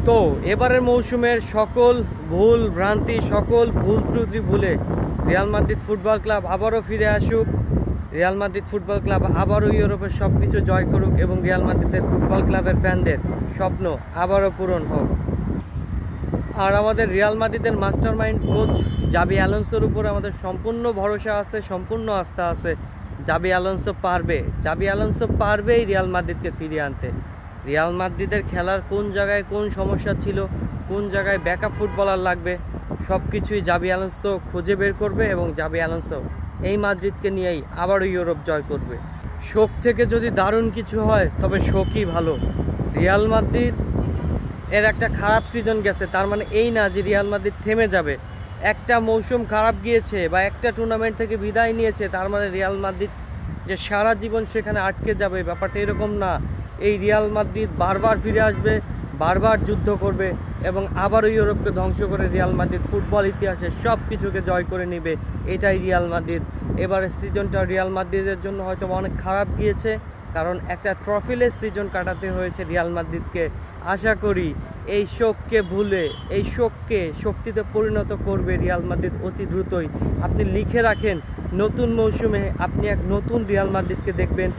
তো এবারের মৌসুমের সকল ভুল ভ্রান্তি, সকল ভুল ত্রুটি ভুলে রিয়াল মাদ্রিদ ফুটবল ক্লাব আবারও ফিরে আসুক। রিয়াল মাদ্রিদ ফুটবল ক্লাব আবারও ইউরোপের সব কিছু জয় করুক এবং রিয়াল মাদ্রিদের ফুটবল ক্লাবের ফ্যানদের স্বপ্ন আবারও পূরণ হোক। আর আমাদের রিয়াল মাদ্রিদের মাস্টার মাইন্ড কোচ জাবি অ্যালোনসোর উপর আমাদের সম্পূর্ণ ভরসা আছে, সম্পূর্ণ আস্থা আছে। জাবি অ্যালোনসো পারবেই রিয়াল মাদ্রিদকে ফিরিয়ে আনতে। রিয়াল মাদ্রিদের খেলার কোন জায়গায় কোন সমস্যা ছিল, কোন জায়গায় ব্যাকআপ ফুটবলার লাগবে, সব কিছুই জাবি অ্যালোনসো খুঁজে বের করবে এবং জাবি অ্যালোনসো এই মাদ্রিদকে নিয়েই আবারও ইউরোপ জয় করবে। শোক থেকে যদি দারুণ কিছু হয় তবে শোকই ভালো। রিয়াল মাদ্রিদ এর একটা খারাপ সিজন গেছে, তার মানে এই না যে রিয়াল মাদ্রিদ থেমে যাবে। একটা মৌসুম খারাপ গিয়েছে বা একটা টুর্নামেন্ট থেকে বিদায় নিয়েছে তার মানে রিয়াল মাদ্রিদ যে সারা জীবন সেখানে আটকে যাবে, ব্যাপারটা এরকম না। এই রিয়াল মাদ্রিদ বারবার ফিরে আসবে, বারবার যুদ্ধ করবে এবং আবারও ইউরোপকে ধ্বংস করে রিয়াল মাদ্রিদ ফুটবল ইতিহাসে সব কিছুকে জয় করে নেবে। এটাই রিয়াল মাদ্রিদ। এবারের সিজনটা রিয়াল মাদ্রিদের জন্য হয়তো অনেক খারাপ গিয়েছে, কারণ একটা ট্রফিলেস সিজন কাটাতে হয়েছে রিয়াল মাদ্রিদকে। আশা করি এই শোককে ভুলে, এই শোককে শক্তিতে পরিণত করবে রিয়াল মাদ্রিদ অতি দ্রুতই। আপনি লিখে রাখেন, নতুন মৌসুমে আপনি এক নতুন রিয়াল মাদ্রিদকে দেখবেন,